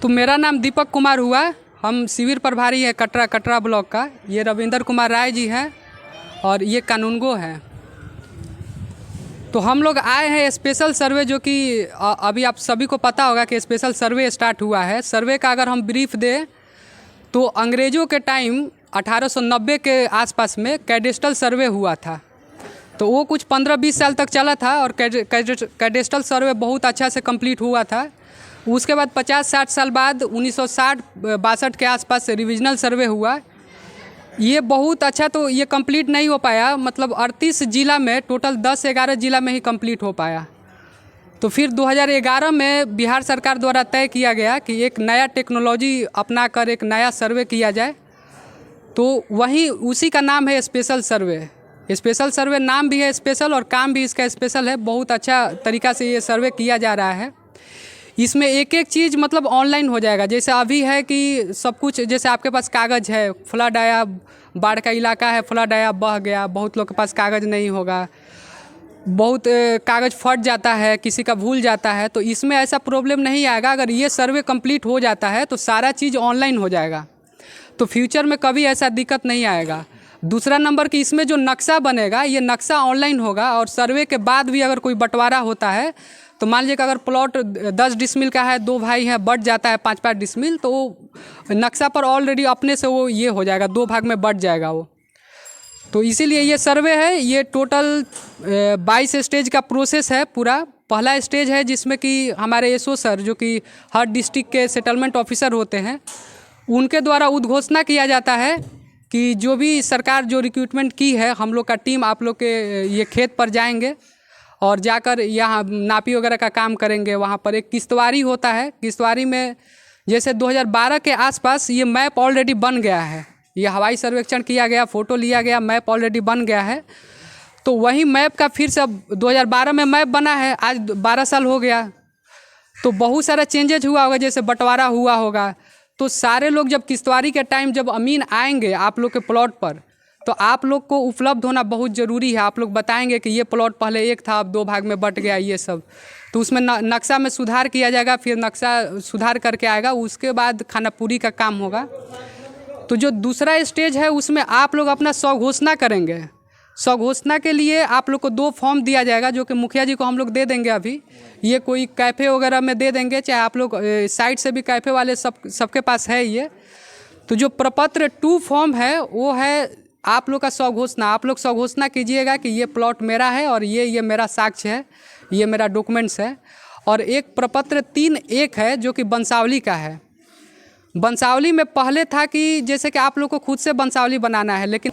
तो मेरा नाम दीपक कुमार हुआ। हम शिविर प्रभारी है कटरा ब्लॉक का। ये रविंदर कुमार राय जी हैं और ये कानूनगो हैं। तो हम लोग आए हैं स्पेशल सर्वे, जो कि अभी आप सभी को पता होगा कि स्पेशल सर्वे स्टार्ट हुआ है। सर्वे का अगर हम ब्रीफ दें तो अंग्रेज़ों के टाइम 1890 के आसपास में कैडेस्ट्रल सर्वे हुआ था। तो वो कुछ 15-20 साल तक चला था और कैडेस्ट्रल सर्वे बहुत अच्छा से कंप्लीट हुआ था। उसके बाद 50-60 साल बाद 1960-62 के आसपास रिविजनल सर्वे हुआ। ये बहुत अच्छा, तो ये कंप्लीट नहीं हो पाया, मतलब 38 ज़िला में टोटल 10-11 ज़िला में ही कंप्लीट हो पाया। तो फिर 2011 में बिहार सरकार द्वारा तय किया गया कि एक नया टेक्नोलॉजी अपनाकर एक नया सर्वे किया जाए। तो वही उसी का नाम है स्पेशल सर्वे। स्पेशल सर्वे नाम भी है स्पेशल और काम भी इसका स्पेशल है। बहुत अच्छा तरीक़ा से ये सर्वे किया जा रहा है। इसमें एक एक चीज़ मतलब ऑनलाइन हो जाएगा। जैसे अभी है कि सब कुछ, जैसे आपके पास कागज़ है, फ्लड आया, बाढ़ का इलाका है, फ्लड आया, बह गया, बहुत लोग के पास कागज़ नहीं होगा, बहुत कागज़ फट जाता है, किसी का भूल जाता है। तो इसमें ऐसा प्रॉब्लम नहीं आएगा। अगर ये सर्वे कंप्लीट हो जाता है तो सारा चीज़ ऑनलाइन हो जाएगा, तो फ्यूचर में कभी ऐसा दिक्कत नहीं आएगा। दूसरा नंबर कि इसमें जो नक्शा बनेगा ये नक्शा ऑनलाइन होगा। और सर्वे के बाद भी अगर कोई बंटवारा होता है तो मान लीजिए कि अगर प्लॉट 10 डिसमिल का है, 2 भाई हैं, बट जाता है 5-5 डिसमिल, तो वो नक्शा पर ऑलरेडी अपने से वो ये हो जाएगा, 2 भाग में बट जाएगा वो। तो इसीलिए ये सर्वे है। ये टोटल 22 स्टेज का प्रोसेस है पूरा। पहला स्टेज है जिसमें कि हमारे एसओ सर, जो कि हर डिस्ट्रिक्ट के सेटलमेंट ऑफिसर होते हैं, उनके द्वारा उद्घोषणा किया जाता है कि जो भी सरकार जो रिक्रूटमेंट की है, हम लोग का टीम आप लोग के ये खेत पर जाएंगे और जाकर यहाँ नापी वगैरह का काम करेंगे। वहाँ पर एक किश्तवारी होता है। किश्तवारी में जैसे 2012 के आसपास ये मैप ऑलरेडी बन गया है। ये हवाई सर्वेक्षण किया गया, फ़ोटो लिया गया, मैप ऑलरेडी बन गया है। तो वही मैप का फिर से अब 2012 में मैप बना है, आज 12 साल हो गया। तो बहुत सारा चेंजेज हुआ होगा, जैसे बंटवारा हुआ होगा। तो सारे लोग जब किश्तवारी के टाइम जब अमीन आएंगे आप लोग के प्लॉट पर, तो आप लोग को उपलब्ध होना बहुत ज़रूरी है। आप लोग बताएंगे कि ये प्लॉट पहले एक था, अब 2 भाग में बट गया, ये सब। तो उसमें नक्शा में सुधार किया जाएगा, फिर नक्शा सुधार करके आएगा, उसके बाद खानापुरी का काम होगा। तो जो दूसरा स्टेज है उसमें आप लोग अपना स्वघोषणा करेंगे। स्वघोषणा के लिए आप लोग को 2 फॉर्म दिया जाएगा, जो कि मुखिया जी को हम लोग दे देंगे अभी। ये कोई कैफ़े वगैरह में दे देंगे, चाहे आप लोग साइड से भी कैफ़े वाले सबके पास है ये। तो जो प्रपत्र 2 फॉर्म है वो है आप लोग का स्वघोषणा। आप लोग स्वघोषणा कीजिएगा कि ये प्लॉट मेरा है और ये मेरा साक्ष्य है, ये मेरा डॉक्यूमेंट्स है। और एक प्रपत्र 3-1 है जो कि वंशावली का है। वंशावली में पहले था कि जैसे कि आप लोग को खुद से वंशावली बनाना है, लेकिन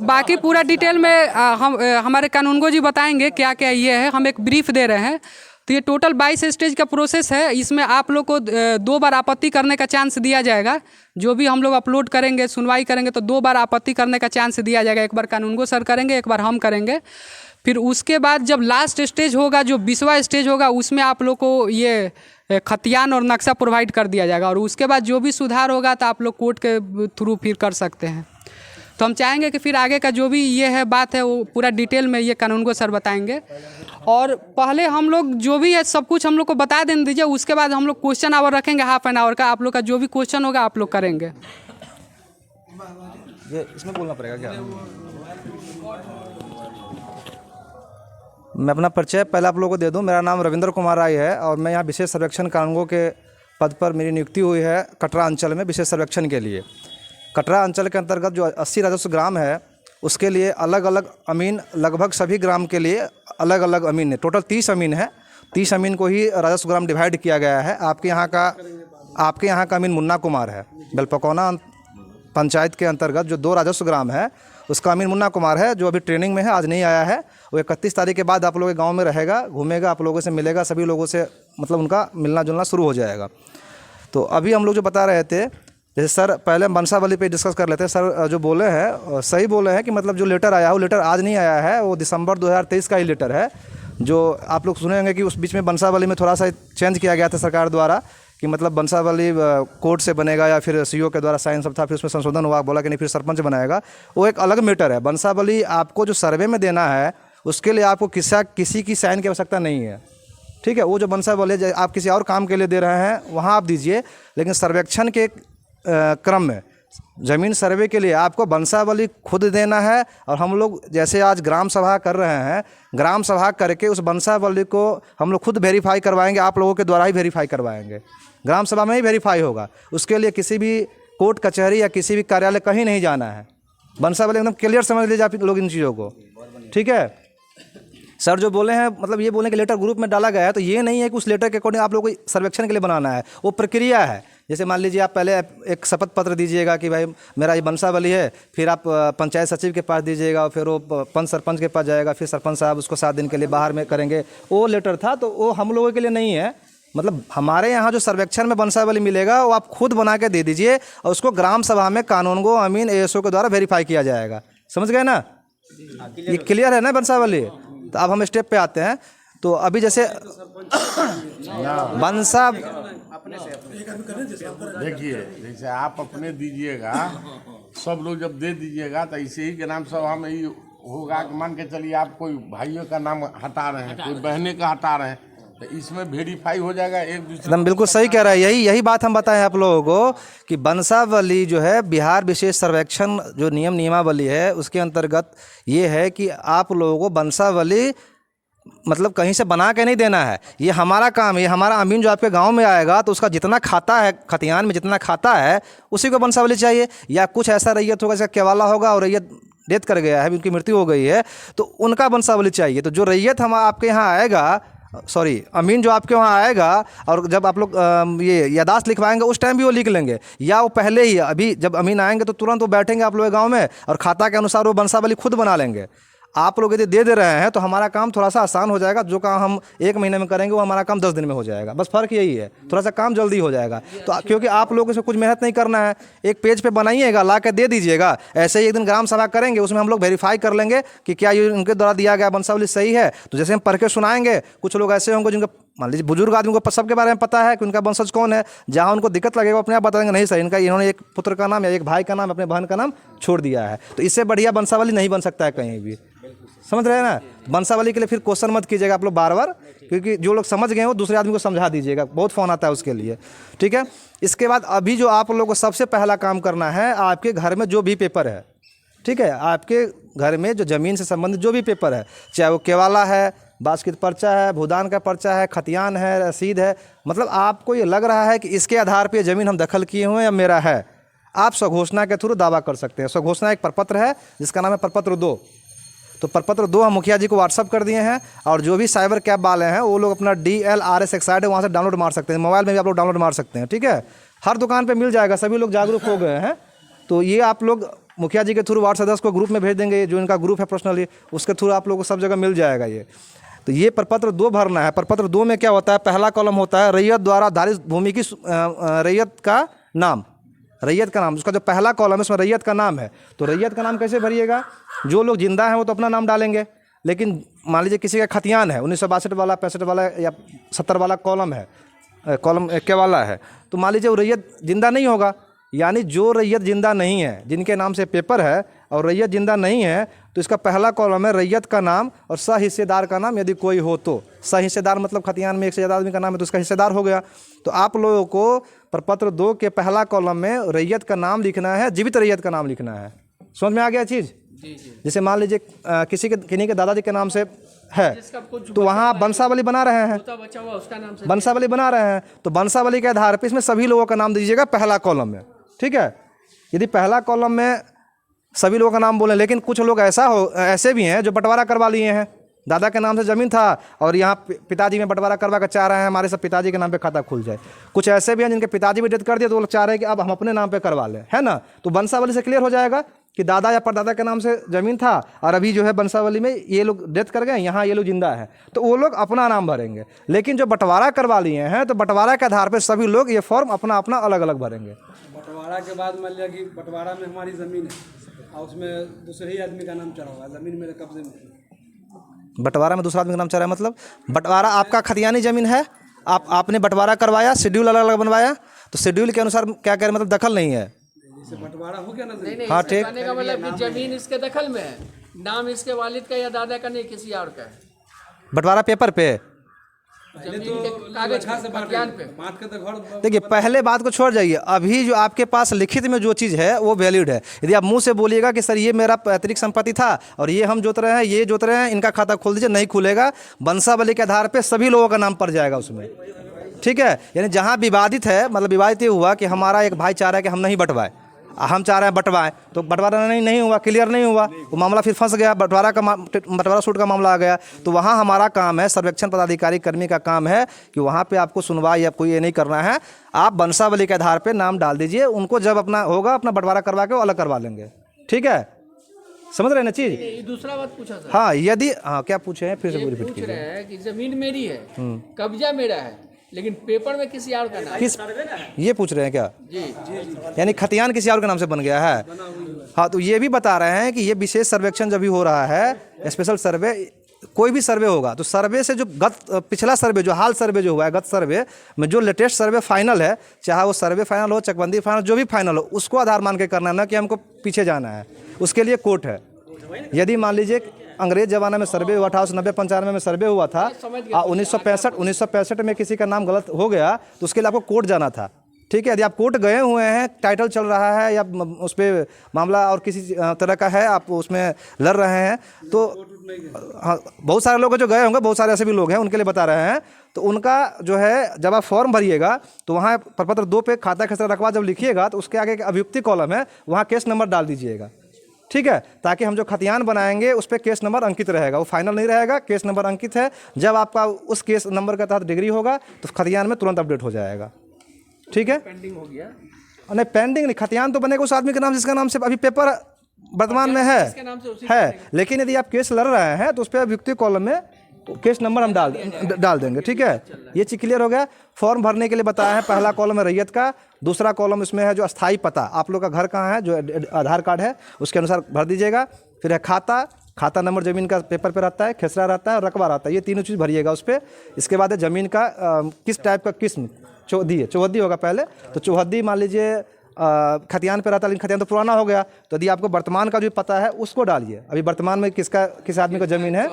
बाकी पूरा डिटेल में हमारे कानूनगो जी बताएंगे क्या क्या ये है। हम एक ब्रीफ दे रहे हैं। तो ये टोटल 22 स्टेज का प्रोसेस है। इसमें आप लोग को 2 बार आपत्ति करने का चांस दिया जाएगा। जो भी हम लोग अपलोड करेंगे, सुनवाई करेंगे, तो 2 बार आपत्ति करने का चांस दिया जाएगा। एक बार कानूनगो सर करेंगे, एक बार हम करेंगे। फिर उसके बाद जब लास्ट स्टेज होगा, जो 20वां स्टेज होगा, उसमें आप लोग को ये खतियान और नक्शा प्रोवाइड कर दिया जाएगा। और उसके बाद जो भी सुधार होगा तो आप लोग कोर्ट के थ्रू फिर कर सकते हैं। तो हम चाहेंगे कि फिर आगे का जो भी ये है बात है वो पूरा डिटेल में ये कानूनगो सर बताएंगे। और पहले हम लोग जो भी है सब कुछ हम लोग को बता देने दीजिए। उसके बाद हम लोग क्वेश्चन आवर रखेंगे, हाफ एन आवर का। आप लोग का जो भी क्वेश्चन होगा आप लोग करेंगे। ये इसमें बोलना पड़ेगा क्या? मैं अपना परिचय पहले आप लोगों को दे दूं। मेरा नाम रविंदर कुमार राय है और मैं यहाँ विशेष सर्वेक्षण कानूनगो के पद पर मेरी नियुक्ति हुई है कटरा अंचल में विशेष सर्वेक्षण के लिए। कटरा अंचल के अंतर्गत जो 80 राजस्व ग्राम है उसके लिए अलग अलग अमीन, लगभग सभी ग्राम के लिए अलग अलग अमीन है। टोटल 30 अमीन है। 30 अमीन को ही राजस्व ग्राम डिवाइड किया गया है। आपके यहाँ का अमीन मुन्ना कुमार है। बेलपकौना पंचायत के अंतर्गत जो 2 राजस्व ग्राम है उसका अमीन मुन्ना कुमार है, जो अभी ट्रेनिंग में है, आज नहीं आया है। वो 31 तारीख के बाद आप लोगों के गाँव में रहेगा, घूमेगा, आप लोगों से मिलेगा, सभी लोगों से मतलब उनका मिलना जुलना शुरू हो जाएगा। तो अभी हम लोग जो बता रहे थे, जैसे सर पहले वंशावली पे डिस्कस कर लेते हैं। सर जो बोले हैं सही बोले हैं कि मतलब जो लेटर आया है वो लेटर आज नहीं आया है, वो दिसंबर 2023 का ही लेटर है। जो आप लोग सुने होंगे कि उस बीच में वंशावली में थोड़ा सा चेंज किया गया था सरकार द्वारा कि मतलब वंशावली कोर्ट से बनेगा या फिर सीईओ के द्वारा साइन सब था, फिर उसमें संशोधन हुआ, बोला कि नहीं फिर सरपंच बनाएगा। वो एक अलग मैटर है। वंशावली आपको जो सर्वे में देना है उसके लिए आपको किसी की साइन की आवश्यकता नहीं है। ठीक है। वो जो बनसा वाले आप किसी और काम के लिए दे रहे हैं वहाँ आप दीजिए, लेकिन सर्वेक्षण के क्रम में ज़मीन सर्वे के लिए आपको बंसावली खुद देना है। और हम लोग जैसे आज ग्राम सभा कर रहे हैं, ग्राम सभा करके उस बंसावली को हम लोग खुद वेरीफाई करवाएंगे, आप लोगों के द्वारा ही वेरीफाई करवाएंगे, ग्राम सभा में ही वेरीफाई होगा। उसके लिए किसी भी कोर्ट कचहरी या किसी भी कार्यालय कहीं नहीं जाना है। बंसावली एकदम क्लियर समझ लीजिए आप लोग इन चीज़ों को, ठीक है। सर जो बोले हैं मतलब ये बोले कि लेटर ग्रुप में डाला गया है, तो ये नहीं है कि उस लेटर के अकॉर्डिंग आप लोगों को सर्वेक्षण के लिए बनाना है, वो प्रक्रिया है। जैसे मान लीजिए आप पहले एक शपथ पत्र दीजिएगा कि भाई मेरा ये बंसावली है, फिर आप पंचायत सचिव के पास दीजिएगा, फिर वो पंच सरपंच के पास जाएगा, फिर सरपंच साहब उसको 7 दिन के लिए बाहर में करेंगे। वो लेटर था, तो वो हम लोगों के लिए नहीं है। मतलब हमारे यहाँ जो सर्वेक्षण में बंसावली मिलेगा वो आप खुद बना के दे दीजिए और उसको ग्राम सभा में कानूनगो अमीन ASO के द्वारा वेरीफाई किया जाएगा। समझ गए ना? ये क्लियर है ना बंसावली? तो अब हम स्टेप पे आते हैं। तो अभी जैसे बंसा देखिए, जैसे आप अपने दीजिएगा, सब लोग जब दे दीजिएगा तो इसे ही के नाम सभा में ही होगा कि मान के चलिए आप कोई भाइयों का नाम हटा रहे हैं, कोई बहने का हटा रहे हैं, तो इसमें वेरीफाई हो जाएगा एक दूसरे। एकदम बिल्कुल सही कह रहा है। यही बात हम बताएं आप लोगों को कि बंसावली जो है बिहार विशेष सर्वेक्षण जो नियमावली है उसके अंतर्गत ये है कि आप लोगों को बंसावली मतलब कहीं से बना के नहीं देना है। ये हमारा काम है। ये हमारा अमीन जो आपके गांव में आएगा तो उसका जितना खाता है, खतियान में जितना खाता है उसी को बंसावली चाहिए। या कुछ ऐसा रैयत होगा, जैसे केवाला होगा और रैयत डेथ कर गया है, उनकी मृत्यु हो गई है, तो उनका बंसावली चाहिए। तो जो रैयत हम आपके यहाँ आएगा, सॉरी अमीन जो आपके वहाँ आएगा, और जब आप लोग ये यादाश्त लिखवाएंगे उस टाइम भी वो लिख लेंगे, या वो पहले ही अभी जब अमीन आएंगे तो तुरंत वो बैठेंगे आप लोग गांव में और खाता के अनुसार वो बंसावली खुद बना लेंगे। आप लोग यदि दे रहे हैं तो हमारा काम थोड़ा सा आसान हो जाएगा। जो काम हम 1 महीने में करेंगे वो हमारा काम 10 दिन में हो जाएगा। बस फ़र्क यही है, थोड़ा सा काम जल्दी हो जाएगा। तो क्योंकि आप लोगों से कुछ मेहनत नहीं करना है, एक पेज पे बनाइएगा, ला के दे दीजिएगा। ऐसे ही एक दिन ग्राम सभा करेंगे, उसमें हम लोग वेरीफाई कर लेंगे कि क्या ये उनके द्वारा दिया गया बंसावली सही है। तो जैसे हम पढ़ के सुनाएंगे, कुछ लोग ऐसे होंगे जिनको मान लीजिए बुजुर्ग आदमी को सबके बारे में पता है कि उनका वंशज कौन है, जहाँ उनको दिक्कत लगेगा अपने आप बताएंगे नहीं सर इन्होंने एक पुत्र का नाम या एक भाई का नाम, अपने बहन का नाम छोड़ दिया है। तो इससे बढ़िया बंसावली नहीं बन सकता है कहीं भी। समझ रहे हैं ना? बंसावली के लिए फिर क्वेश्चन मत कीजिएगा आप लोग बार बार, क्योंकि जो लोग समझ गए हैं वो दूसरे आदमी को समझा दीजिएगा, बहुत फ़ोन आता है उसके लिए, ठीक है। इसके बाद अभी जो आप लोगों को सबसे पहला काम करना है, आपके घर में जो भी पेपर है, ठीक है, आपके घर में जो ज़मीन से संबंधित जो भी पेपर है, चाहे वो केवाला है, बास्कित पर्चा है, भूदान का पर्चा है, खतियान है, रसीद है, मतलब आपको ये लग रहा है कि इसके आधार पर ज़मीन हम दखल किए हुए हैं या मेरा है, आप स्वघोषणा के थ्रू दावा कर सकते हैं। स्वघोषणा एक प्रपत्र है जिसका नाम है प्रपत्र 2। तो प्रपत्र 2 हम मुखिया जी को व्हाट्सअप कर दिए हैं, और जो भी साइबर कैब वाले हैं वो लोग अपना DLRS एक साइट है, वहाँ से डाउनलोड मार सकते हैं, मोबाइल में भी आप लोग डाउनलोड मार सकते हैं, ठीक है। हर दुकान पे मिल जाएगा, सभी लोग जागरूक हो गए हैं। तो ये आप लोग मुखिया जी के थ्रू वार्ड सदस्य को ग्रुप में भेज देंगे, जो इनका ग्रुप है पर्सनली, उसके थ्रू आप लोग को सब जगह मिल जाएगा ये। तो ये प्रपत्र 2 भरना है। प्रपत्र 2 में क्या होता है, पहला कॉलम होता है रैयत द्वारा धारित भूमि की रैयत का नाम, रैयत का नाम, उसका जो पहला कॉलम है उसमें रैयत का नाम है। तो रैयत का नाम कैसे भरिएगा, जो लोग जिंदा हैं वो तो अपना नाम डालेंगे, लेकिन मान लीजिए किसी का खतियान है, 1962 वाला, 65 वाला या 70 वाला कॉलम है, कॉलम के वाला है, तो मान लीजिए वो रैयत जिंदा नहीं होगा। यानी जो रैयत जिंदा नहीं है, जिनके नाम से पेपर है और रैयत जिंदा नहीं है, तो इसका पहला कॉलम है रैयत का नाम और सह हिस्सेदार का नाम यदि कोई हो तो। सह हिस्सेदार मतलब खतियान में एक से ज़्यादा आदमी का नाम है तो उसका हिस्सेदार हो गया। तो आप लोगों को प्रपत्र 2 के पहला कॉलम में रैयत का नाम लिखना है, जीवित रैयत का नाम लिखना है। समझ में आ गया चीज़? जैसे मान लीजिए किन्हीं के दादाजी के नाम से है तो वहाँ बंसावली बना रहे हैं, बंसावली बना रहे हैं, तो बंसावली के आधार पर इसमें सभी लोगों का नाम दीजिएगा पहला कॉलम में, ठीक है। यदि पहला कॉलम में सभी लोगों का नाम बोलें, लेकिन कुछ लोग ऐसे भी हैं जो बंटवारा करवा लिए हैं, दादा के नाम से ज़मीन था और यहाँ पिताजी में बंटवारा करवा कर चाह रहे हैं हमारे सब पिताजी के नाम पे खाता खुल जाए। कुछ ऐसे भी हैं जिनके पिताजी भी डेथ कर दिए तो वो लोग चाह रहे हैं कि अब हम अपने नाम पे करवा लें, है ना। तो बंसावली से क्लियर हो जाएगा कि दादा या परदादा के नाम से ज़मीन था और अभी जो है बंसावली में ये लोग डेथ कर गए, यहाँ ये लोग जिंदा है, तो वो लोग अपना नाम भरेंगे। लेकिन जो बंटवारा करवा लिए हैं तो बंटवारा के आधार पर सभी लोग ये फॉर्म अपना अपना अलग अलग भरेंगे। बंटवारा के बाद मान लिया कि बंटवारा में हमारी ज़मीन है और उसमें दूसरे ही आदमी का नाम चढ़ा हुआ है, ज़मीन मेरे कब्जे में। बंटवारा में दूसरा आदमी का नाम चढ़ा है मतलब बंटवारा आपका खतियानी ज़मीन है, आपने बंटवारा करवाया, शेड्यूल अलग अलग बनवाया, तो शेड्यूल के अनुसार क्या करें, मतलब दखल नहीं है, बंटवारा हो गया ना। नहीं, हाँ ठीक, कहने का मतलब कि जमीन इसके दखल में है, नाम इसके वालिद का या दादा का नहीं, किसी और का है। बंटवारा पेपर पे पहले जमीन तो के कागज अच्छा से पे, खतियान पे। बांट के तो घर देखिए पहले बात को छोड़ जाइए, अभी जो आपके पास लिखित में जो चीज़ है वो वैलिड है। यदि आप मुंह से बोलिएगा कि सर ये मेरा पैतृक संपत्ति था और ये हम जोत रहे हैं, ये जोत रहे हैं, इनका खाता खोल दीजिए, नहीं खुलेगा। वंशावली के आधार पर सभी लोगों का नाम पड़ जाएगा उसमें, ठीक है। यानी जहाँ विवादित है, मतलब विवादित ये हुआ कि हमारा एक भाई चाह रहा है कि हम नहीं बंटवाएं, हम चाह रहे हैं बंटवाएं, तो बंटवारा नहीं हुआ, क्लियर नहीं हुआ, वो मामला फिर फंस गया, बंटवारा सूट का मामला आ गया। तो वहाँ हमारा काम है, सर्वेक्षण पदाधिकारी कर्मी का काम है कि वहाँ पे आपको सुनवाई या कोई ये नहीं करना है, आप वंशावली के आधार पे नाम डाल दीजिए, उनको जब अपना होगा अपना बंटवारा करवा के वो अलग करवा लेंगे, ठीक है। समझ रहे हैं ना चीज़? ये दूसरा बात पूछा सर, हाँ, यदि हाँ क्या पूछे हैं फिर से ये रिपीट पूछ कीजिए। रहे हैं कि जमीन मेरी है, कब्जा मेरा है, लेकिन पेपर में किसी और का नाम है। किस ये पूछ रहे हैं क्या? जी यानी खतियान किसी और के नाम से बन गया है? हाँ, तो ये भी बता रहे हैं कि ये विशेष सर्वेक्षण जब भी हो रहा है, स्पेशल सर्वे, कोई भी सर्वे होगा तो सर्वे से जो पिछला सर्वे, जो हाल सर्वे जो हुआ है, गत सर्वे में जो लेटेस्ट सर्वे फाइनल है, चाहे वो सर्वे फाइनल हो, चकबंदी फाइनल, जो भी फाइनल हो, उसको आधार मान के करना है, ना कि हमको पीछे जाना है। उसके लिए कोर्ट है। यदि मान लीजिए अंग्रेज ज़माने में सर्वे हुआ था, 1890-95 में सर्वे हुआ था, 1965 में किसी का नाम गलत हो गया तो उसके लिए आपको कोर्ट जाना था, ठीक है। यदि आप कोर्ट गए हुए हैं, टाइटल चल रहा है या उस पर मामला और किसी तरह का है, आप उसमें लड़ रहे हैं, तो हाँ, बहुत सारे लोग जो गए होंगे, बहुत सारे ऐसे भी लोग हैं, उनके लिए बता रहे हैं। तो उनका जो है, जब आप फॉर्म भरिएगा तो वहाँ प्रपत्र 2 पे खाता खसरा रकबा जब लिखिएगा तो उसके आगे एक अभियुक्ति कॉलम है, वहाँ केस नंबर डाल दीजिएगा, ठीक है, ताकि हम जो खतियान बनाएंगे उस पर केस नंबर अंकित रहेगा, वो फाइनल नहीं रहेगा, केस नंबर अंकित है। जब आपका उस केस नंबर के तहत डिग्री होगा तो खतियान में तुरंत अपडेट हो जाएगा, ठीक है। पेंडिंग हो गया, नहीं पेंडिंग नहीं, खतियान तो बनेगा उस आदमी के नाम जिसका नाम से अभी पेपर वर्तमान में इसके नाम से उसी है। लेकिन यदि आप केस लड़ रहे हैं तो उस पर अभियुक्ति कॉलम में केस नंबर हम डाल देंगे, ठीक है। ये चीज़ क्लियर हो गया। फॉर्म भरने के लिए बताया है, पहला कॉलम है रैयत का, दूसरा कॉलम इसमें है जो अस्थाई पता, आप लोग का घर कहाँ है, जो आधार कार्ड है उसके अनुसार भर दीजिएगा। फिर है खाता नंबर जमीन का पेपर पे रहता है, खेसरा रहता है और रकबा रहता है, ये तीनों चीज़ भरिएगा उस पर। इसके बाद है ज़मीन का किस टाइप का किस्म, चौहद्दी होगा पहले, तो चौहद्दी मान लीजिए खतियान पे रहता है, लेकिन खतियान तो पुराना हो गया, तो यदि आपको वर्तमान का जो पता है उसको डालिए, अभी वर्तमान में किस आदमी का ज़मीन है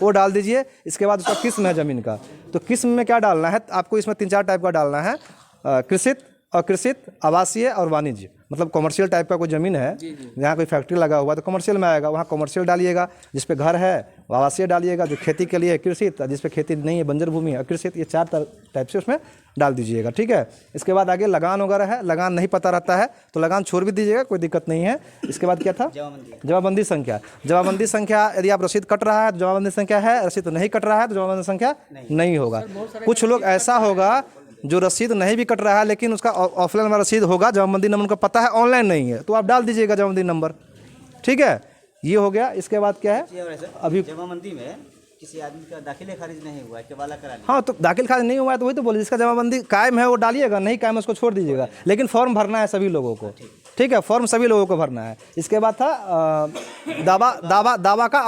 वो डाल दीजिए। इसके बाद उसका किस्म है ज़मीन का, तो किस्म में क्या डालना है आपको, इसमें 3-4 टाइप का डालना है, कृषित, अकृषित, आवासीय और वाणिज्य। मतलब कमर्शियल टाइप का कोई ज़मीन है, जहाँ कोई फैक्ट्री लगा हुआ है तो कमर्शियल में आएगा, वहाँ कमर्शियल डालिएगा। जिस पे घर है वो आवासीय डालिएगा, जो खेती के लिए है कृषित, जिस पे खेती नहीं है, बंजर भूमि है, अकृषित। ये 4 टाइप से उसमें डाल दीजिएगा, ठीक है। इसके बाद आगे लगान वगैरह है, लगान नहीं पता रहता है तो लगान छोड़ भी दीजिएगा, कोई दिक्कत नहीं है। इसके बाद क्या था, जमाबंदी संख्या। जमाबंदी संख्या, यदि आप रसीद कट रहा है तो जमाबंदी संख्या है, रसीद नहीं कट रहा है तो जमाबंदी संख्या नहीं होगा। कुछ लोग ऐसा होगा जो रसीद नहीं भी कट रहा है लेकिन उसका ऑफलाइन में रसीद होगा, जमाबंदी नंबर उनका पता है, ऑनलाइन नहीं है, तो आप डाल दीजिएगा जमाबंदी नंबर, ठीक है। ये हो गया। इसके बाद क्या है, अभी जमाबंदी में किसी आदमी का दाखिले खारिज नहीं हुआ है, केवाला करा लिया। हाँ, तो दाखिल खारिज नहीं हुआ है तो वही तो बोले, जिसका जमाबंदी कायम है वो डालिएगा, नहीं कायम है उसको छोड़ दीजिएगा। लेकिन फॉर्म भरना है सभी लोगों को, ठीक है, फॉर्म सभी लोगों को भरना है। इसके बाद था दावा का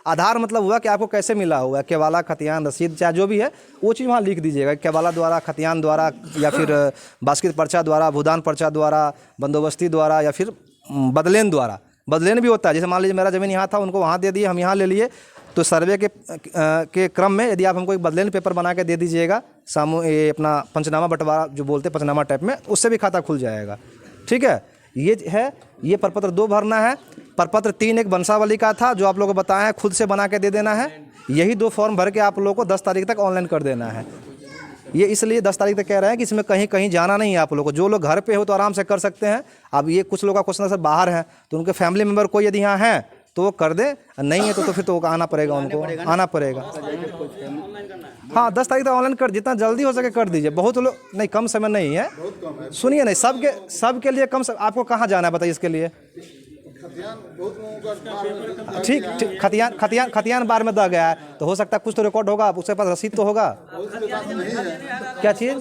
आधार मतलब हुआ कि आपको कैसे मिला हुआ है, केवाला, खतियान, रसीद, चाहे जो भी है वो चीज़ वहाँ लिख दीजिएगा, केवाला द्वारा, खतियान द्वारा, या फिर बास्कित पर्चा द्वारा, भूदान पर्चा द्वारा, बंदोबस्ती द्वारा, या फिर बदलेन द्वारा। बदलेन भी होता है, जैसे मान लीजिए मेरा ज़मीन यहाँ था, उनको वहाँ दे दिए, हम यहाँ ले लिए, तो सर्वे के क्रम में यदि आप हमको एक बदलेन पेपर बना के दे दीजिएगा, ये अपना पंचनामा बंटवारा जो बोलते हैं पंचनामा टाइप में, उससे भी खाता खुल जाएगा, ठीक है। ये है, ये प्रपत्र 2 भरना है। प्रपत्र 3 एक वंशावली का था जो आप लोगों को बताया, खुद से बना के दे देना है। यही 2 फॉर्म भर के आप लोगों को 10 तारीख तक ऑनलाइन कर देना है। ये इसलिए 10 तारीख तक कह रहे हैं कि इसमें कहीं जाना नहीं है आप लोगों को। जो लोग घर पे हो तो आराम से कर सकते हैं। अब ये कुछ लोग का क्वेश्चन सर बाहर हैं, तो उनके फैमिली मेम्बर कोई यदि यहाँ है तो वो कर दे, नहीं है तो फिर तो आना पड़ेगा, उनको आना पड़ेगा। हाँ, 10 तारीख तक ऑनलाइन कर, जितना जल्दी हो सके कर दीजिए। बहुत लोग नहीं, कम समय नहीं है, सुनिए नहीं, सबके लिए कम समय। आपको कहाँ जाना है बताइए इसके लिए? ठीक, खतियान बार में दह गया है तो हो सकता है कुछ तो रिकॉर्ड होगा, उसके पास रसीद तो होगा। क्या चीज़?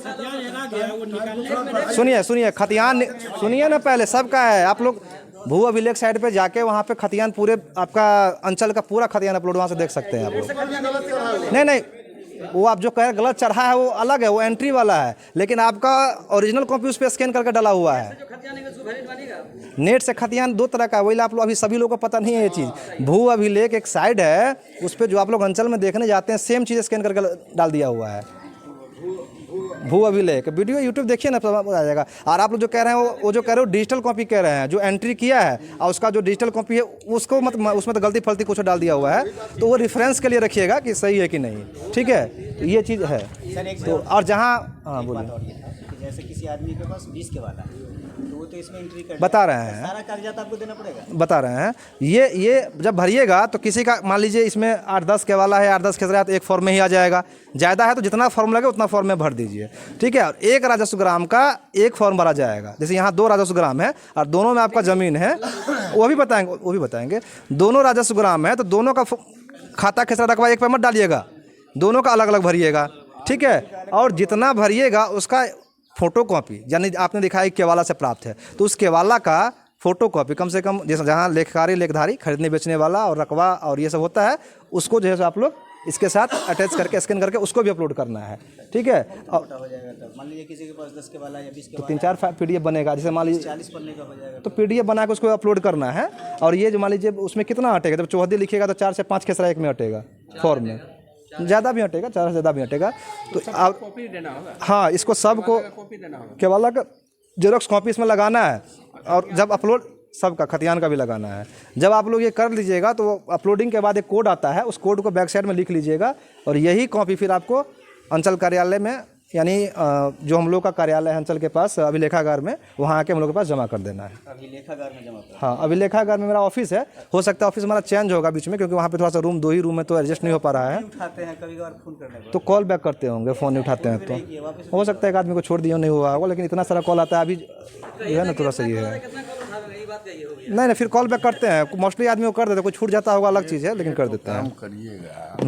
सुनिए खतियान, सुनिए ना, पहले सबका है। आप लोग भू अभिलेख साइट पे जाके वहाँ पे खतियान पूरे आपका अंचल का पूरा खतियान अपलोड वहाँ से देख सकते हैं आप लोग। नहीं, वो आप जो कह रहे गलत चढ़ा है वो अलग है, वो एंट्री वाला है, लेकिन आपका ओरिजिनल कॉपी उस पर स्कैन करके डाला हुआ है। नेट से खतियान दो तरह का है, वही आप लोग अभी सभी लोगों को पता नहीं है ये चीज़। भू अभिलेख एक साइड है, उस पर जो आप लोग अंचल में देखने जाते हैं सेम चीज़ स्कैन करके डाल दिया हुआ है। भू अभिलेख वीडियो यूट्यूब देखिए ना, सब आ जाएगा। और आप लोग जो कह रहे हैं वो जो कह रहे हो डिजिटल कॉपी कह रहे हैं, जो एंट्री किया है और उसका जो डिजिटल कॉपी है उसको मत, उसमें तो गलती फलती कुछ डाल दिया हुआ है, तो वो रेफरेंस के लिए रखिएगा कि सही है कि नहीं, ठीक है, ये चीज़ है। तो और जहाँ हाँ बोलिए, जैसे किसी आदमी के पास 20 के वाला है तो वो तो इसमें एंट्री कर बता रहे हैं, सारा कागजात आपको देना पड़ेगा। बता रहे हैं ये जब भरिएगा तो किसी का मान लीजिए इसमें 8-10 के वाला है, 8-10 खेस रहा है तो एक फॉर्म में ही आ जाएगा। ज़्यादा है तो जितना फॉर्म लगे उतना फॉर्म में भर दीजिए, ठीक है। और 1 राजस्व ग्राम का एक फॉर्म भरा जाएगा। जैसे यहाँ 2 राजस्व ग्राम है और दोनों में आपका ज़मीन है, वो भी बताएंगे। दोनों राजस्व ग्राम है तो दोनों का खाता खेसरा रकबा एक पे मत डालिएगा, दोनों का अलग अलग भरिएगा, ठीक है। और जितना भरिएगा उसका फ़ोटो कॉपी, यानी आपने दिखाया केवाला से प्राप्त है तो उस केवाला का फ़ोटो कॉपी कम से कम, जैसे जहाँ लेखकारी लेखधारी खरीदने बेचने वाला और रकबा और ये सब होता है, उसको जो है आप लोग इसके साथ अटैच करके स्कैन करके उसको भी अपलोड करना है, ठीक है। और हो जाएगा तब मान लीजिए किसी के पास 10 के वाला या 20 के तो वाला 3-4 PDF बनेगा, जैसे मान लीजिए 40 पन्ने का हो जाएगा। तो PDF बना के उसको अपलोड करना है। और ये जो मान लीजिए उसमें कितना हटेगा, जब चौहदी लिखिएगा तो 4 से 5 खेसरा एक में हटेगा फॉर्म में, ज़्यादा भी हटेगा, 4 से ज़्यादा भी हटेगा। तो आप कॉपी देना होगा, हाँ इसको सबको कॉपी देना होगा, केवाला का जेरोक्स कॉपी इसमें लगाना है। और जब अपलोड सबका खतियान का भी लगाना है। जब आप लोग ये कर लीजिएगा तो अपलोडिंग के बाद एक कोड आता है, उस कोड को बैक साइड में लिख लीजिएगा और यही कॉपी फिर आपको अंचल कार्यालय में, यानी जो हम लोग का कार्यालय है अंचल के पास अभिलेखागार में, वहाँ आके हम लोग के पास जमा कर देना है। अभिलेखागार में जमा कर। हाँ अभिलेखागार में मेरा ऑफिस है, हो सकता है ऑफिस हमारा चेंज होगा बीच में, क्योंकि वहाँ पे थोड़ा सा रूम 2 ही रूम है तो एडजस्ट नहीं हो पा रहा है। उठाते हैं कभी कभार फोन करने पर तो कॉल बैक करते होंगे, फ़ोन नहीं उठाते हैं तो हो सकता है एक आदमी को छोड़ दिया नहीं हुआ होगा, लेकिन इतना सारा कॉल आता है अभी जो है ना, थोड़ा सा ये है। नहीं फिर कॉल बैक करते हैं, मोस्टली आदमी को कर देते हैं, कोई छूट जाता होगा अलग चीज़ है, लेकिन कर देते हैं। काम करिएगा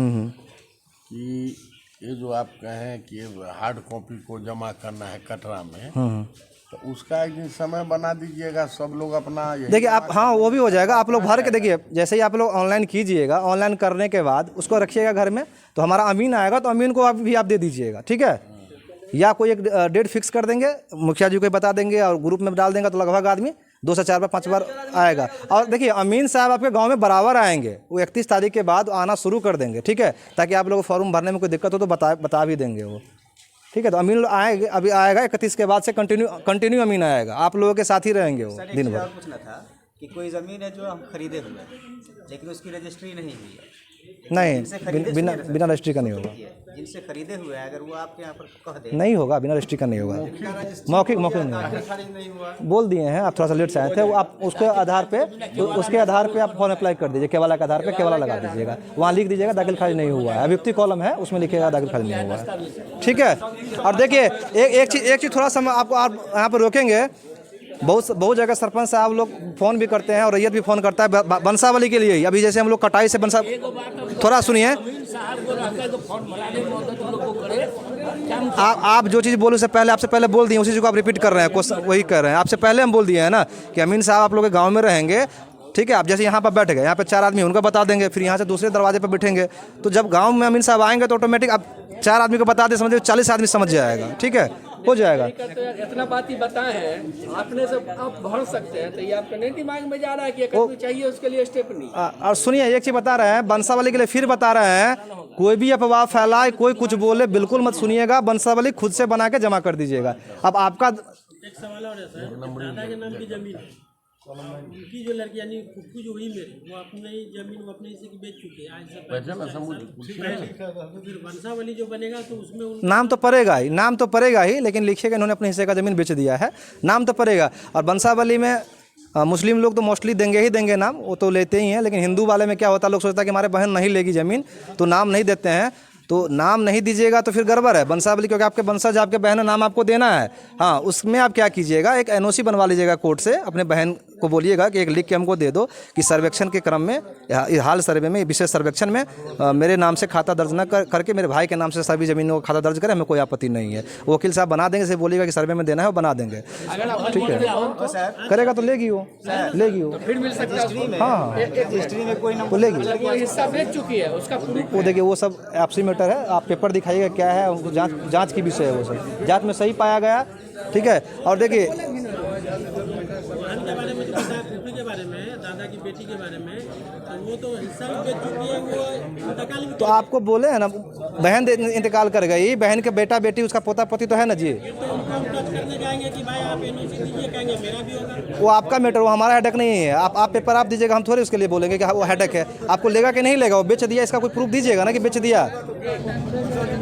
कि ये जो आप कहें कि हार्ड कॉपी को जमा करना है कटरा में, तो उसका एक दिन समय बना दीजिएगा, सब लोग अपना देखिए आप, हाँ वो भी हो जाएगा। आप लोग भर के देखिए, जैसे ही आप लोग ऑनलाइन कीजिएगा, ऑनलाइन करने के बाद उसको रखिएगा घर में, तो हमारा अमीन आएगा तो अमीन को भी आप दे दीजिएगा, ठीक है। या कोई एक डेट फिक्स कर देंगे, मुखिया जी को बता देंगे और ग्रुप में डाल देंगे, तो लगभग आदमी 2 से 4 बार 5 बार आएगा। और देखिए अमीन साहब आपके गांव में बराबर आएंगे, वो 31 तारीख के बाद आना शुरू कर देंगे, ठीक है, ताकि आप लोगों को फॉर्म भरने में कोई दिक्कत हो तो बता भी देंगे वो, ठीक है। तो अमीन आएंगे, अभी आएगा 31 के बाद से कंटिन्यू अमीन आएगा, आप लोगों के साथ ही रहेंगे वो दिन भर। पूछना था कि कोई ज़मीन है जो हम खरीदे हुए हैं लेकिन उसकी रजिस्ट्री नहीं हुई है, नहीं बिना रजिस्ट्री का नहीं होगा। जिनसे खरीदे हुए हैं अगर वो आपके यहाँ पर कह दे नहीं होगा, बिना रजिस्ट्री का नहीं होगा, मौखिक नहीं होगा। बोल दिए हैं आप, थोड़ा सा लेट से आए थे, वो आप उसके आधार पे आप फॉर्म अप्लाई कर दीजिए, केवाला के आधार पे केवाला लगा दीजिएगा, वहाँ लिख दीजिएगा दाखिल खारिज नहीं हुआ है, अभियुक्ति कॉलम है उसमें लिखिएगा दाखिल खारिज नहीं हुआ है, ठीक है। और देखिए एक चीज़ थोड़ा सा आपको आप यहाँ पर रोकेंगे, बहुत जगह सरपंच साहब लोग फ़ोन भी करते हैं और रैयत भी फ़ोन करता है बंसावली के लिए ही। अभी जैसे हम लोग कटाई से बंसा, थोड़ा सुनिए, आप जो चीज़ बोले उससे पहले आपसे पहले बोल दिए, उसी चीज़ को आप रिपीट कर रहे हैं, वही कर रहे हैं। आपसे पहले हम बोल दिए हैं ना कि अमीन साहब आप लोग के गाँव में रहेंगे, ठीक है। आप जैसे यहाँ पर बैठ गए, यहाँ पे 4 आदमी उनको बता देंगे, फिर यहाँ से दूसरे दरवाजे पर बैठेंगे, तो जब गाँव में अमीन साहब आएंगे तो ऑटोमेटिक आप 4 आदमी को बता दें, समझिए 40 आदमी समझ जाएगा, ठीक है, हो जाएगा। तो इतना बात ही बताए हैं अपने से, आप भर सकते हैं, तो ये आपके नहीं दिमाग में जा रहा है कि एक आदमी चाहिए उसके लिए स्टेप नहीं। और सुनिए एक चीज़ बता रहे हैं, बंसावली के लिए फिर बता रहे हैं, कोई भी अफवाह फैलाए, कोई कुछ बोले, बिल्कुल मत सुनिएगा, बंसावली खुद से बना के जमा कर दीजिएगा। अब आपका एक सवाल और है सर, दादा के नाम की जमीन है, उनकी जो लड़की यानी फुफ्फू जो हुई मेरी, वो अपनी जमीन वो अपने हिस्से की बेच चुके हैं आज से तो फिर बंसावली जो बनेगा तो उसमें नाम तो पड़ेगा ही, लेकिन लिखिएगा इन्होंने अपने हिस्से का ज़मीन बेच दिया है, नाम तो पड़ेगा। और बंसावली में मुस्लिम लोग तो मोस्टली देंगे नाम, वो तो लेते ही हैं, लेकिन हिंदू वाले में क्या होता है, लोग सोचता है कि हमारे बहन नहीं लेगी ज़मीन तो नाम नहीं देते हैं, तो नाम नहीं दीजिएगा तो फिर गड़बड़ है बंसावली, क्योंकि आपके वंशज आपके बहन नाम आपको देना है। हाँ उसमें आप क्या कीजिएगा, एक NOC बनवा लीजिएगा कोर्ट से, अपने बहन को बोलिएगा कि एक लिख के हमको दे दो कि सर्वेक्षण के क्रम में, हाल सर्वे में, विशेष सर्वेक्षण में मेरे नाम से खाता दर्ज न करके मेरे भाई के नाम से सभी ज़मीनों का खाता दर्ज करें, हमें कोई आपत्ति नहीं है। वकील साहब बना देंगे, से बोलिएगा कि सर्वे में देना है वो बना देंगे, ठीक है। करेगा तो लेगी वो फिर मिल सकता है। हाँ हिस्ट्री में कोई वो लेगी, वो हिस्सा बेच चुकी है उसका वो देखिए वो सब आपसी में मैटर है, आप पेपर दिखाइएगा क्या है, उनको जांच की विषय है वो सब, जांच में सही पाया गया, ठीक है। और देखिए वाहन के बारे में जो बताया, पुप्पी के बारे में, दादा की बेटी के बारे में, तो वो तो हिस्सा भी बेच चुकी है, वो इंतकाल भी तो आपको बोले हैं ना, बहन इंतकाल कर गई, बहन के बेटा बेटी उसका पोता पोती तो है ना जी, तो उनको हम टच करने जाएंगे कि भाई आप एनओसी दीजिए, कहेंगे मेरा भी होगा। वो आपका मैटर, वो हमारा हेडक नहीं है। आप पेपर आप दीजिएगा, हम थोड़ी उसके लिए बोलेंगे कि हाँ वो हेडक है, आपको लेगा कि नहीं लेगा, वो बेच दिया इसका कोई प्रूफ दीजिएगा ना कि बेच दिया,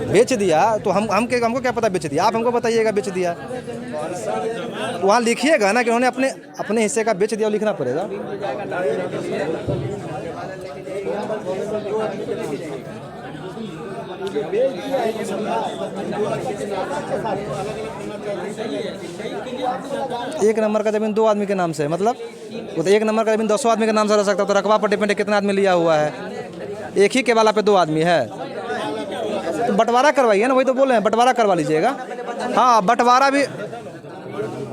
बेच दिया तो हमको क्या पता बेच दिया, आप हमको बताइएगा बेच दिया, तो वहाँ लिखिएगा ना कि उन्होंने अपने हिस्से का बेच दिया, लिखना पड़ेगा। एक नंबर का जमीन 2 आदमी के नाम से है, मतलब वो तो एक नंबर का जमीन 200 आदमी के नाम से रह सकता है, तो रकबा पर डिपेंड कितना आदमी लिया हुआ है, एक ही केवाला पे 2 आदमी है, तो बंटवारा करवाइए ना, वही तो बोल रहे हैं, बंटवारा करवा लीजिएगा। हाँ बंटवारा भी,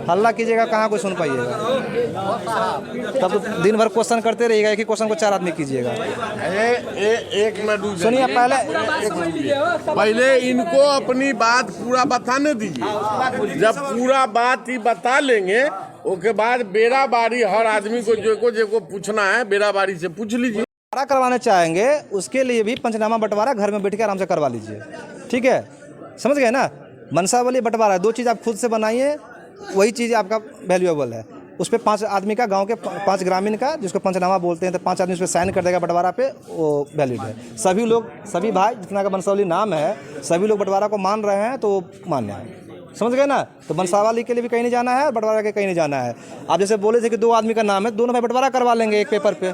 हल्ला कीजिएगा कहाँ कोई सुन पाइएगा, तब तो दिन भर क्वेश्चन करते रहिएगा, एक ही क्वेश्चन को 4 आदमी कीजिएगा। एक मिनट सुनिए पहले इनको अपनी बात पूरा बताने दीजिए, जब पूरा बात ही बता लेंगे उसके बाद बेरा बारी हर आदमी को जो पूछना है बेरा बारी से पूछ लीजिए। बंटवारा करवाना चाहेंगे उसके लिए भी पंचनामा बंटवारा घर में बैठ के आराम से करवा लीजिए, ठीक है, समझ गए ना। मनसावली बंटवारा 2 चीज़ आप खुद से बनाइए, वही चीज़ आपका वैल्यूएबल है। उस पर 5 आदमी का, गांव के 5 ग्रामीण का, जिसको पंचनामा बोलते हैं, तो 5 आदमी उस पर साइन कर देगा बंटवारा पे, वो वैलिड है। सभी लोग, सभी भाई जितना का मनसावली नाम है, सभी लोग बंटवारा को मान रहे हैं तो मान्य है, समझ गए ना। तो मनसावली के लिए भी कहीं नहीं जाना है, बंटवारा के कहीं नहीं जाना है। आप जैसे बोले थे कि 2 आदमी का नाम है, दोनों भाई बंटवारा करवा लेंगे एक पेपर पे,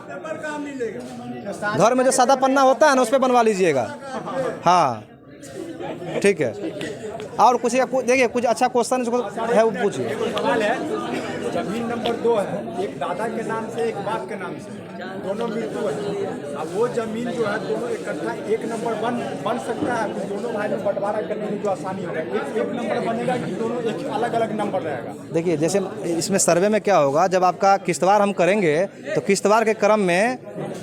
घर में जो सादा पन्ना होता है ना उस पर बनवा लीजिएगा। हाँ ठीक है। और कुछ देखिए कुछ अच्छा क्वेश्चन है वो पूछिए। सवाल है, जमीन नंबर 2 है, एक दादा के नाम से एक बाप के नाम से, दोनों मृत्यु है। अब वो जमीन जो है दोनों इकट्ठा एक नंबर बन सकता है, तो दोनों भाई में बंटवारा करने में जो आसानी होगा, एक नंबर बनेगा कि दोनों एक अलग अलग नंबर रहेगा। देखिए जैसे इसमें सर्वे में क्या होगा, जब आपका किश्तवार हम करेंगे तो किश्तवार के क्रम में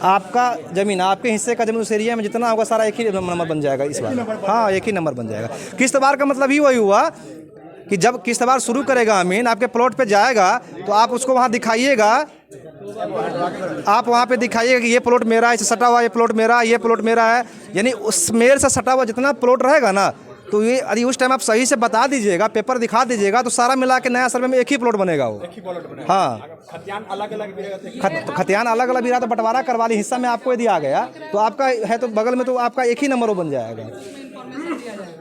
आपका जमीन, आपके हिस्से का जमीन उस एरिया में जितना होगा सारा एक ही नंबर बन जाएगा इस बार। हाँ एक ही नंबर बन जाएगा। किश्तवार का मतलब ही वही हुआ कि जब किश्तवार शुरू करेगा अमीन, आपके प्लॉट पे जाएगा तो आप उसको वहाँ दिखाइएगा, आप वहाँ पे दिखाइएगा कि ये प्लॉट मेरा है, इससे सटा हुआ ये प्लॉट मेरा, ये प्लॉट मेरा है, यानी उस मेर से सटा हुआ जितना प्लॉट रहेगा ना, तो ये यदि उस टाइम आप सही से बता दीजिएगा, पेपर दिखा दीजिएगा, तो सारा मिला के नया सर्वे में एक ही प्लॉट बनेगा वो। हाँ खतियान अलग अलग भी रहेगा, खतियान अलग अलग भी रहा तो बंटवारा करवा ली, हिस्सा में आपको यदि आ गया तो आपका है तो बगल में तो आपका एक ही नंबर वो बन जाएगा,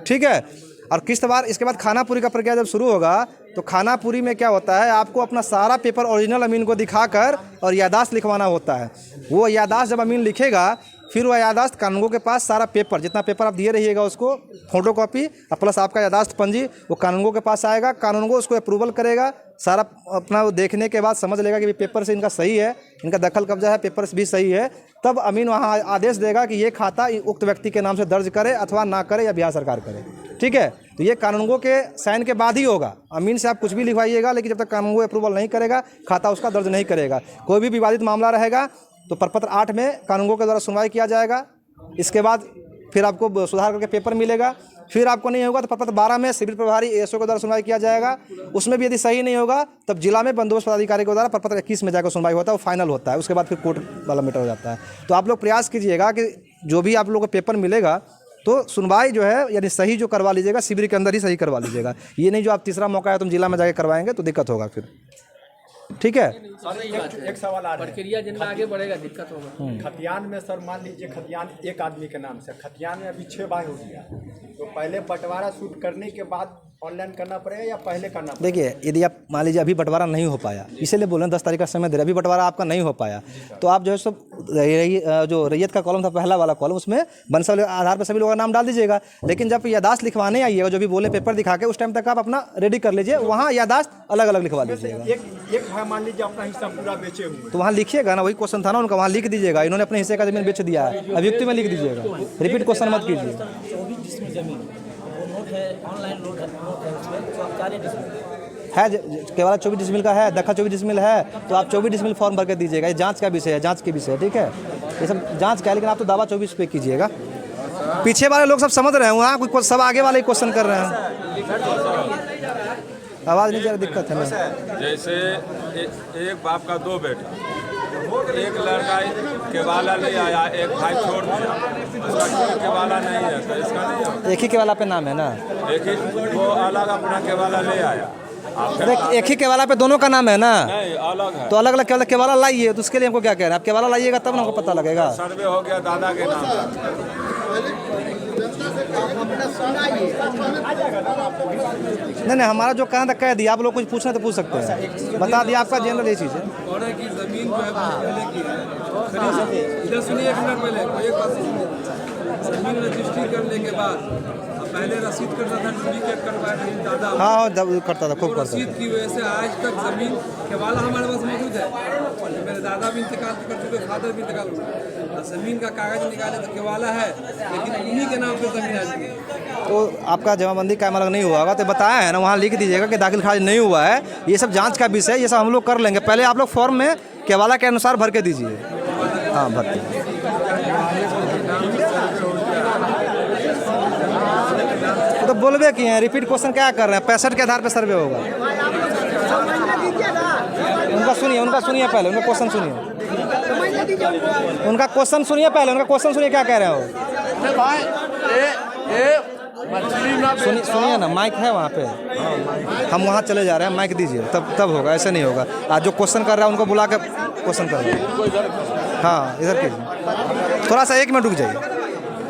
ठीक है। और किश्तवार इसके बाद खानापुरी का प्रक्रिया जब शुरू होगा तो खानापुरी में क्या होता है, आपको अपना सारा पेपर ओरिजिनल अमीन को दिखाकर और यादाश्त लिखवाना होता है। वो यादाश्त जब अमीन लिखेगा फिर वह यादाश्त कानूनगो के पास सारा पेपर, जितना पेपर आप दिए रहिएगा उसको फोटो कॉपी और प्लस आपका यादाश्त पंजी, वो कानूनगो के पास आएगा, कानूनगो उसको अप्रूवल करेगा, सारा अपना वो देखने के बाद समझ लेगा कि पेपर से इनका सही है, इनका दखल कब्जा है, पेपर भी सही है, तब अमीन वहाँ आदेश देगा कि ये खाता उक्त व्यक्ति के नाम से दर्ज करे अथवा ना करे या बिहार सरकार करे, ठीक है। तो ये कानूनगो के साइन के बाद ही होगा। अमीन से आप कुछ भी लिखवाइएगा, लेकिन जब तक कानूनगो अप्रूवल नहीं करेगा खाता उसका दर्ज नहीं करेगा। कोई भी विवादित मामला रहेगा तो प्रपत्र 8 में कानूनगो के द्वारा सुनवाई किया जाएगा। इसके बाद फिर आपको सुधार करके पेपर मिलेगा। फिर आपको नहीं होगा तो प्रपत्र 12 में सिविल प्रभारी एएसओ के द्वारा सुनवाई किया जाएगा। उसमें भी यदि सही नहीं होगा तब जिला में बंदोबस्त पदाधिकारी के द्वारा प्रपत्र 21 में जाकर सुनवाई होता है, वो फाइनल होता है। उसके बाद फिर कोर्ट वाला मैटर हो जाता है। तो आप लोग प्रयास कीजिएगा कि जो भी आप लोगों को पेपर मिलेगा तो सुनवाई जो है यानी सही जो करवा लीजिएगा, शिविर के अंदर ही सही करवा लीजिएगा। ये नहीं जो आप तीसरा मौका है तुम जिला में जाके करवाएंगे तो दिक्कत होगा फिर, ठीक है। सर एक सवाल आ रहा है, प्रक्रिया जितना आगे बढ़ेगा दिक्कत होगा। खतियान में सर मान लीजिए खतियान एक आदमी के नाम से, खतियान में अभी 6 भाई हो गया, तो पहले बंटवारा शूट करने के बाद ऑनलाइन करना पड़ेगा या पहले करना पड़ेगा? देखिए यदि आप मान लीजिए अभी बंटवारा नहीं हो पाया, इसीलिए बोल रहे हैं 10 तारीख का समय दे रहे, अभी बंटवारा आपका नहीं हो पाया तो आप जो है सब जो रैयत का कॉलम था पहला वाला कॉलम, उसमें वंशावली आधार पर सभी लोगों का नाम डाल दीजिएगा। लेकिन जब यादाश्त लिखवाने आइएगा, जो भी बोले पेपर दिखा के, उस टाइम तक आप अपना रेडी कर लीजिए, वहाँ यादाश्त अलग अलग लिखवा लीजिएगा। एक भाई मान लीजिए अपना हिस्सा पूरा बेचे हुए, तो वहाँ लिखिएगा ना, वही क्वेश्चन था ना उनका, वहाँ लिख दीजिएगा इन्होंने अपने हिस्से का जमीन बेच दिया है, अभियुक्ति में लिख दीजिएगा, रिपीट क्वेश्चन मत कीजिए। 24 डिसमिल जमीन वो नोट है, ऑनलाइन नोट है उसमें, तो आप 4 डिसमिल है, केवल 24 डिसमिल का है, दखा 24 डिसमिल है, तो आप 24 डिसमिल फॉर्म भर के दीजिएगा। ये जांच का विषय है, जांच के विषय है, ठीक है। ये सब जांच का है, लेकिन आप तो दावा 24 पे कीजिएगा। पीछे वाले लोग सब समझ रहे हैं, वहाँ कोई सब आगे वाले ही क्वेश्चन कर रहे हैं। आवाज़ नहीं, जरा दिक्कत है ना। जैसे एक बाप का 2 बेटा, एक लड़का केवाला ले आया, एक भाई छोड़ दिया, उसका केवाला नहीं है तो इसका नहीं है। एक ही केवाला पे नाम है ना, एक ही वो अलग अपना केवाला ले आया। एक ही केवाला पे दोनों का नाम है ना, नहीं अलग है तो अलग अलग केवाला लाइए। तो उसके लिए हमको क्या कह रहे हैं, आप केवाला लाइएगा तब ना हमको पता लगेगा। सर्वे हो गया दादा के नाम पर। नहीं, हमारा जो कहना था कह दिया, आप लोग कुछ पूछना तो पूछ सकते हैं, बता दिया। आपका जनरल ये चीज़ है। और है कि ज़मीन जो है पहले की है, इधर सुनिए एक मिनट पहले एक बात सुनिए। ज़मीन रजिस्ट्री करने के बाद पहले रसीद करता था, डुप्लीकेट करवाया दादा। हाँ, जब करता था, खूब करता रसीद की वजह से आज तक ज़मीन केवाला हमारे पास मौजूद है। मेरे दादा भी इंतकाल कर चुके, फादर भी इंतकाल हुआ। ज़मीन का कागज़ निकाले तो केवाला है, लेकिन उन्हीं के नाम पे ज़मीन आ जाएगी। तो आपका जमाबंदी कायम अलग नहीं हुआ होगा तो बताया है ना, वहाँ लिख दीजिएगा कि दाखिल खारिज नहीं हुआ है। ये सब जांच का विषय है, ये सब हम लोग कर लेंगे। पहले आप लोग फॉर्म में केवाला के अनुसार भर के दीजिए। हाँ, भरते तो बोलबे किए हैं, रिपीट क्वेश्चन क्या कर रहे हैं? 65 के आधार पे सर्वे होगा। उनका सुनिए पहले, उनका क्वेश्चन सुनिए, उनका क्वेश्चन सुनिए क्या कह रहे हो। सुनिए ना, माइक है वहाँ पे, हम वहाँ चले जा रहे हैं, माइक दीजिए, तब होगा, ऐसे नहीं होगा। आज जो क्वेश्चन कर रहा है उनको बुला कर क्वेश्चन कर रहे हैं। हाँ, इधर कीजिए, थोड़ा सा 1 मिनट रुक जाइए।